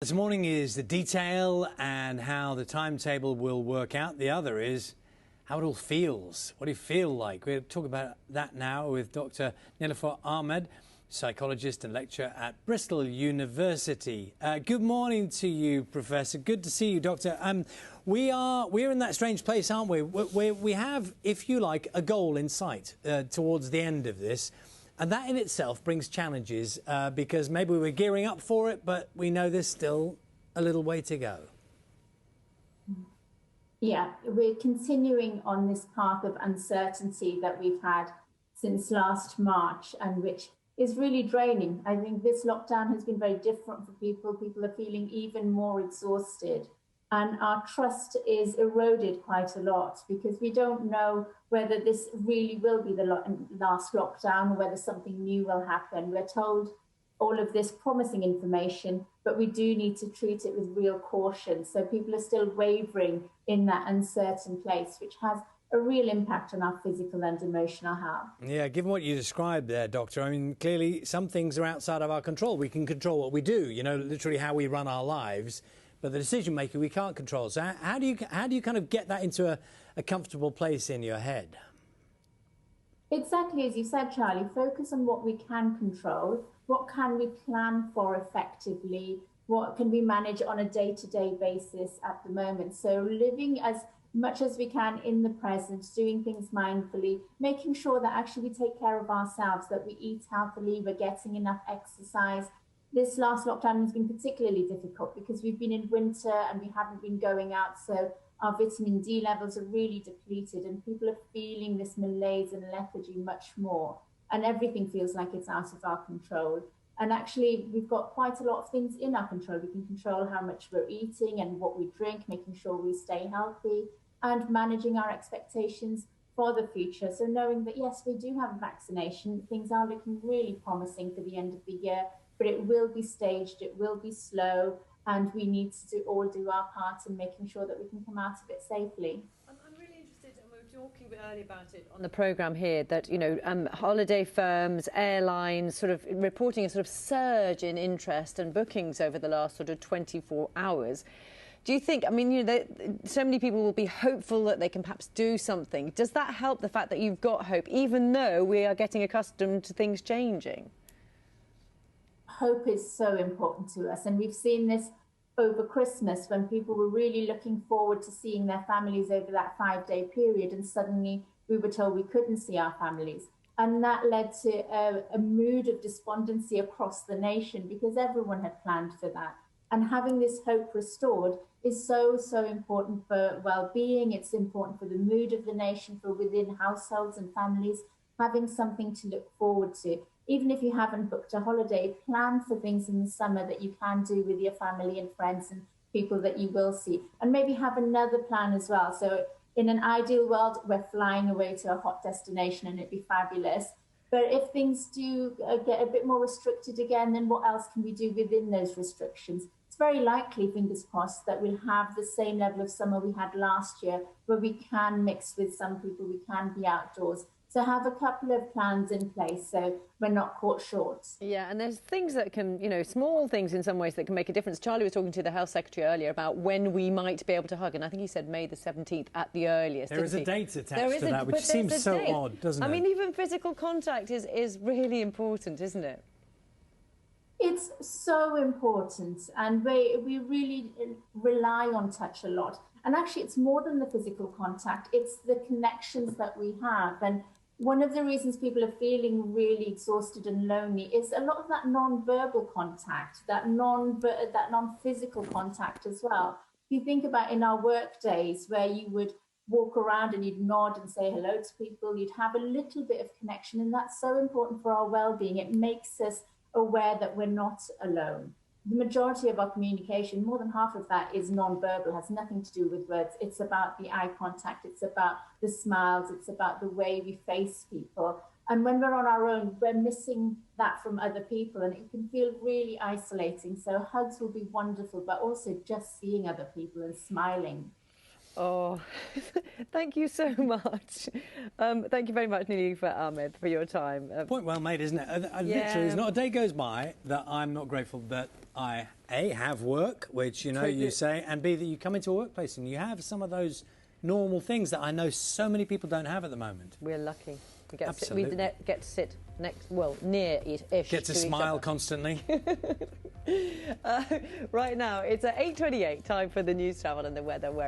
This morning is the detail and how the timetable will work out. The other is how it all feels. What do you feel like? We'll talk about that now with Dr. Niloufar Ahmed, psychologist and lecturer at Bristol University. Good morning to you, Professor. Good to see you, Doctor. We're in that strange place, aren't we? We have, if you like, a goal in sight towards the end of this. And that in itself brings challenges because maybe we're gearing up for it, but we know there's still a little way to go. Yeah, we're continuing on this path of uncertainty that we've had since last March, and which is really draining. I think this lockdown has been very different for people. People are feeling even more exhausted, and our trust is eroded quite a lot because we don't know whether this really will be the last lockdown or whether something new will happen. We're told all of this promising information, but we do need to treat it with real caution. So people are still wavering in that uncertain place, which has a real impact on our physical and emotional health. Yeah, given what you described there, Doctor, I mean, clearly some things are outside of our control. We can control what we do, you know, literally how we run our lives. But the decision making we can't control. So how do you kind of get that into a comfortable place in your head? Exactly as you said, Charlie. Focus on what we can control. What can we plan for effectively? What can we manage on a day-to-day basis at the moment? So living as much as we can in the present, doing things mindfully, making sure that actually we take care of ourselves, that we eat healthily, we're getting enough exercise. This last lockdown has been particularly difficult because we've been in winter and we haven't been going out, so our vitamin D levels are really depleted and people are feeling this malaise and lethargy much more, and everything feels like it's out of our control. And actually we've got quite a lot of things in our control. We can control how much we're eating and what we drink, making sure we stay healthy and managing our expectations for the future. So knowing that yes, we do have a vaccination, things are looking really promising for the end of the year, but it will be staged, it will be slow, and we need to all do our part in making sure that we can come out of it safely. I'm really interested, and we were talking a bit earlier about it on the programme here, that, you know, holiday firms, airlines, sort of reporting a sort of surge in interest and bookings over the last sort of 24 hours. Do you think, I mean, you know, so many people will be hopeful that they can perhaps do something. Does that help, the fact that you've got hope, even though we are getting accustomed to things changing? Hope is so important to us, and we've seen this over Christmas when people were really looking forward to seeing their families over that 5-day period, and suddenly we were told we couldn't see our families, and that led to a mood of despondency across the nation because everyone had planned for that. And having this hope restored is so important for well-being. It's important for the mood of the nation, for within households and families, having something to look forward to. Even if you haven't booked a holiday, plan for things in the summer that you can do with your family and friends and people that you will see. And maybe have another plan as well. So in an ideal world, we're flying away to a hot destination and it'd be fabulous. But if things do get a bit more restricted again, then what else can we do within those restrictions? It's very likely, fingers crossed, that we'll have the same level of summer we had last year, where we can mix with some people, we can be outdoors. So have a couple of plans in place so we're not caught short. Yeah, and there's things that can, you know, small things in some ways that can make a difference. Charlie was talking to the Health Secretary earlier about when we might be able to hug, and I think he said May the 17th at the earliest. There is a date attached to that, which seems so odd, doesn't it? I mean, even physical contact is really important, isn't it? It's so important, and we really rely on touch a lot. And actually, it's more than the physical contact, it's the connections that we have. And one of the reasons people are feeling really exhausted and lonely is a lot of that non-verbal contact, that non-physical contact as well. If you think about in our work days where you would walk around and you'd nod and say hello to people, you'd have a little bit of connection, and that's so important for our well-being. It makes us aware that we're not alone. The majority of our communication, more than half of that, is non-verbal, has nothing to do with words. It's about the eye contact, it's about the smiles, it's about the way we face people. And when we're on our own, we're missing that from other people, and it can feel really isolating. So hugs will be wonderful, but also just seeing other people and smiling. Oh, thank you so much. Thank you very much, Niloufar Ahmed, for your time. Point well made, isn't it? Yeah. Literally, there's not a day goes by that I'm not grateful that I A, have work, which, you know, you say, and B, that you come into a workplace and you have some of those normal things that I know so many people don't have at the moment. We're lucky. We get Absolutely. get to sit near it-ish. Get to smile constantly. Right now, it's at 8:28, time for the news travel and the weather. Where